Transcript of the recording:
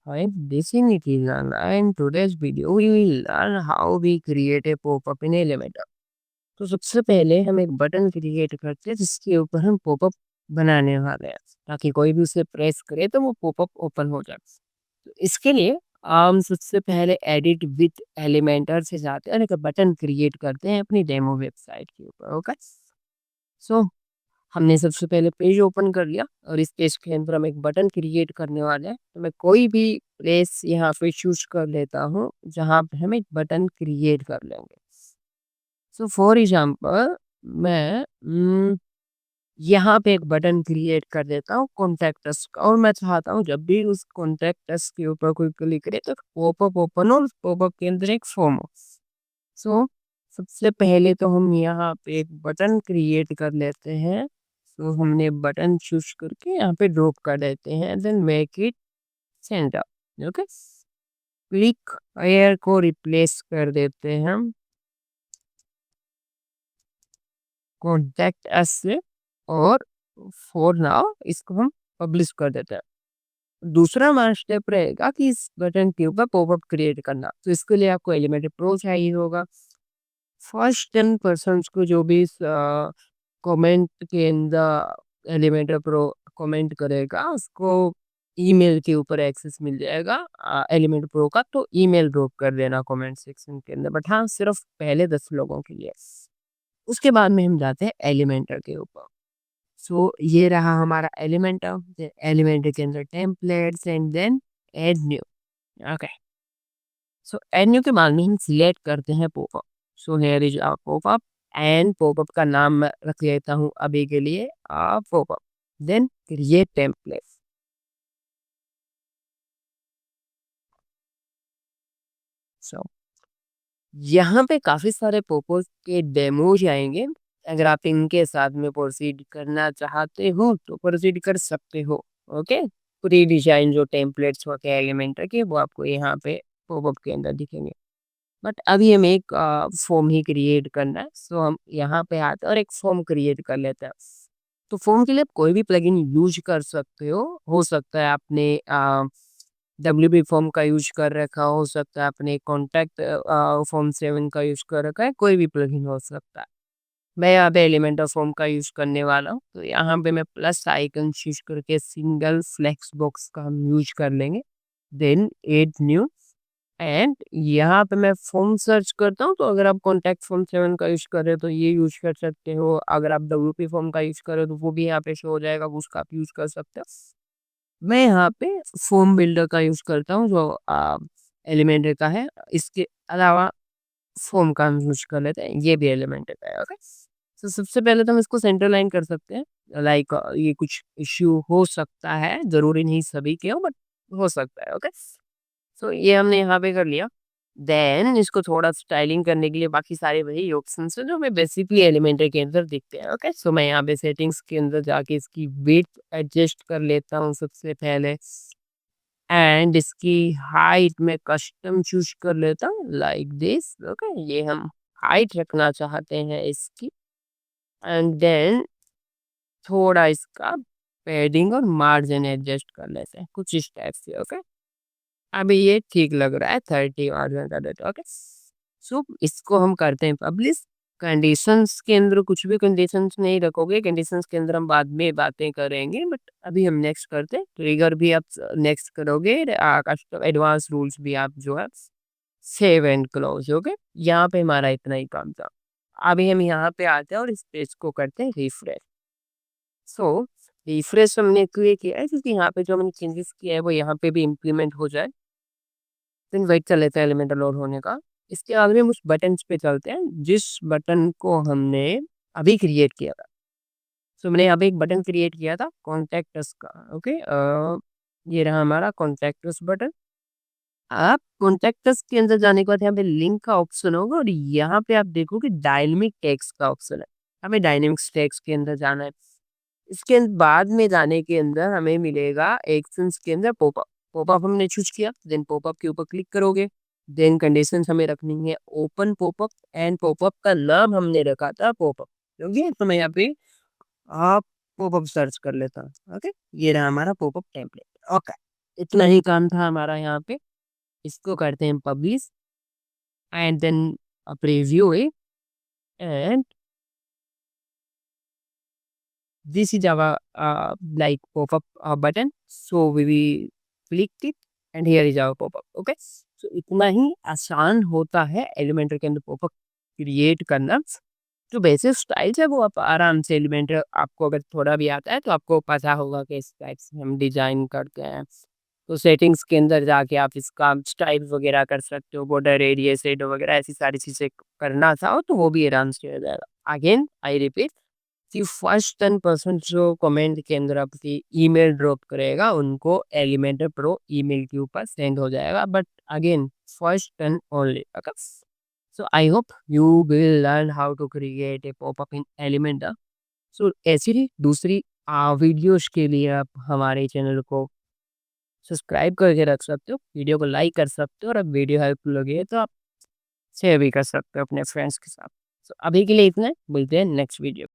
Hi, this is Nitin and today's video we will learn how we create a pop-up in Elementor. तो सबसे पहले हम एक button create करते हैं जिसके ऊपर हम पॉपअप बनाने वाले हैं ताकि कोई भी उसे प्रेस करे तो वो पॉपअप ओपन हो जाए। तो इसके लिए हम सबसे पहले एडिट विद एलिमेंटर से जाते हैं और एक बटन क्रिएट करते हैं अपनी डेमो वेबसाइट के ऊपर। ओके, सो हमने सबसे पहले पेज ओपन कर लिया और इस पेज के अंदर हम एक बटन क्रिएट करने वाले हैं। तो मैं कोई भी प्लेस यहाँ पे चूज कर लेता हूँ जहाँ पे हम एक बटन क्रिएट कर लेंगे। सो फॉर एग्जांपल मैं यहाँ पे एक बटन क्रिएट कर देता हूँ कॉन्टैक्ट अस का, और मैं चाहता हूँ जब भी उस कॉन्टैक्ट अस के ऊपर कोई क्लिक करे तो पॉपअप ओपन हो, पॉपअप के अंदर एक फॉर्म हो। सो सबसे पहले तो हम यहाँ पे एक बटन क्रिएट कर लेते हैं। सो हमने बटन चूज करके यहाँ पे ड्रॉप कर देते हैं, then make it centre. Okay, click air को रिप्लेस कर देते हैं हम कॉन्टैक्ट अस से, और फॉर नाउ इसको हम पब्लिश कर देते हैं। दूसरा हमारा स्टेप रहेगा कि इस बटन के ऊपर पॉपअप क्रिएट करना। तो इसके लिए आपको एलिमेंटर प्रो चाहिए होगा। फर्स्ट 10 पर्सन्स को जो भी कमेंट के अंदर एलिमेंटर प्रो कमेंट करेगा उसको ईमेल के ऊपर एक्सेस मिल जाएगा एलिमेंटर प्रो का। तो ईमेल ड्रॉप कर देना कमेंट सेक्शन के अंदर, बट हाँ सिर्फ पहले 10 लोगों के लिए। उसके बाद में हम जाते हैं एलिमेंटर के ऊपर। सो ये रहा हमारा एलिमेंटर। एलिमेंटर के अंदर templates and then add new. Okay, so add new के बाद में हम सिलेक्ट करते हैं popup. So here is our popup and popup का नाम मैं रख लेता हूँ अभी के लिए popup, then create template. So यहाँ पे काफी सारे पॉपअप के डेमोज आएंगे। अगर आप इनके साथ में प्रोसीड करना चाहते हो तो प्रोसीड कर सकते हो। ओके, प्री डिजाइन जो टेम्पलेट्स होते हैं एलिमेंटर के वो आपको यहाँ पे पॉपअप के अंदर दिखेंगे। बट अभी हमें एक फॉर्म ही क्रिएट करना है। सो हम यहाँ पे आते हैं और एक फॉर्म क्रिएट कर लेते हैं। तो फॉर्म के लिए आप कोई भी प्लगइन यूज कर सकते हो सकता है आपने WP फॉर्म का यूज कर रखा हो सकता है आपने कॉन्टैक्ट फॉर्म 7 का यूज कर रखा है, कोई भी प्लगइन हो सकता है। मैं यहाँ पे एलिमेंटर फॉर्म का यूज करने वाला हूँ, तो यहाँ पे मैं प्लस आइकन चूज करके सिंगल फ्लेक्स बॉक्स का हम यूज कर लेंगे, देन एड न्यू। एंड यहाँ पे मैं फॉर्म सर्च करता हूँ, तो अगर आप कॉन्टैक्ट फॉर्म 7 का यूज कर रहे हो तो ये यूज कर सकते हो। अगर आप WP फॉर्म का यूज कर रहे हो तो वो भी यहाँ पे शो हो जाएगा, वो उसका आप यूज कर सकते हो। मैं यहाँ पे फॉर्म बिल्डर का यूज करता हूँ जो एलिमेंटर का है। इसके अलावा फॉर्म का हम यूज कर लेते हैं, ये भी एलिमेंटर का है। ओके, तो सबसे पहले तो हम इसको सेंटर लाइन कर सकते हैं। लाइक ये कुछ इश्यू हो सकता है, जरूरी नहीं सभी के हो बट हो सकता है। ओके, सो ये हमने यहाँ पे कर लिया। देन इसको थोड़ा स्टाइलिंग करने के लिए बाकी सारे वही ऑप्शंस हैं जो हमें बेसिकली एलिमेंटर के अंदर दिखते हैं। ओके, सो मैं यहाँ पे सेटिंग्स के अंदर जाके इसकी विड्थ एडजस्ट कर लेता हूँ सबसे पहले, एंड इसकी हाइट में कस्टम चूज कर लेता हूँ लाइक दिस। ओके, ये हम हाइट रखना चाहते हैं इसकी, एंड देन थोड़ा इसका पैडिंग और मार्जिन एडजस्ट कर लेते हैं कुछ इस टाइप से। ओके, अभी ये ठीक लग रहा है, 30 मार्जिन कर देते हैं। ओके, सो इसको हम करते हैं पब्लिश। कंडीशंस के अंदर कुछ भी कंडीशंस नहीं रखोगे, कंडीशंस के अंदर हम बाद में बातें करेंगे, बट अभी हम नेक्स्ट करते हैं। ट्रिगर भी आप नेक्स्ट करोगे, कस्टम एडवांस रूल्स भी आप जो है सेव एंड क्लोज। ओके, यहाँ पे हमारा इतना ही काम था। अभी हम यहाँ पे आते हैं और इस पेज को करते हैं रिफ्रेश। सो रिफ्रेश हमने इसलिए किया है क्योंकि यहाँ पे जो हमने चेंजेस किया है वो यहाँ पे भी इम्प्लीमेंट हो जाए। फिर वेट कर लेते हैं एलिमेंट लोड होने का। इसके बाद में हम उस बटन पे चलते हैं जिस बटन को हमने अभी क्रिएट किया था। सो मैंने यहाँ पे एक बटन क्रिएट किया था कॉन्टैक्ट अस का। ओके, ये रहा हमारा कॉन्टैक्ट अस बटन। आप कॉन्टैक्ट अस के अंदर जाने के बाद यहाँ पे लिंक का ऑप्शन होगा और यहाँ पे आप देखोगे डायनेमिक टेक्स्ट का ऑप्शन है। हमें डायनेमिक टेक्स्ट के अंदर जाना है। इसके बाद में जाने के अंदर हमें मिलेगा एक्शंस के अंदर पॉपअप। पॉपअप हमने चूज किया, देन पॉपअप के ऊपर क्लिक करोगे। देन कंडीशंस हमें रखनी है ओपन पॉपअप, एंड पॉपअप का नाम हमने रखा था पॉपअप, क्योंकि तो मैं यहाँ पे आप पॉपअप सर्च कर लेता हूँ। ओके, ये रहा हमारा पॉपअप टेम्पलेट। ओके, इतना ही काम था हमारा यहाँ पे। इसको करते हैं publish and then preview it and this is our like pop-up button, so we will click it and here is our pop-up. Okay, so इतना ही आसान होता है एलिमेंटर के अंदर पॉपअप क्रिएट करना। जो बेसिक स्टाइल्स है वो आप आराम से एलिमेंटर आपको अगर थोड़ा भी आता है तो आपको पता होगा कि इस टाइप से हम डिजाइन करते हैं। तो सेटिंग्स के अंदर जाके आप इसका स्टाइल वगैरह कर सकते हो, बॉर्डर एरिया शेड वगैरह ऐसी सारी चीजें करना चाहो तो वो भी आराम से हो जाएगा। अगेन आई रिपीट कि फर्स्ट 10% जो कमेंट के अंदर आपकी ईमेल ड्रॉप करेगा उनको एलिमेंटर प्रो ईमेल के ऊपर सेंड हो जाएगा, but again first 10 only. Okay, so I hope you will learn how to create a popup in Elementor. So ऐसी ही दूसरी वीडियोस के लिए आप हमारे चैनल को सब्सक्राइब करके रख सकते हो, वीडियो को लाइक कर सकते हो और अब वीडियो हेल्पफुल लगी है तो आप शेयर भी कर सकते हो अपने फ्रेंड्स के साथ। सो अभी के लिए इतना है, मिलते हैं नेक्स्ट वीडियो।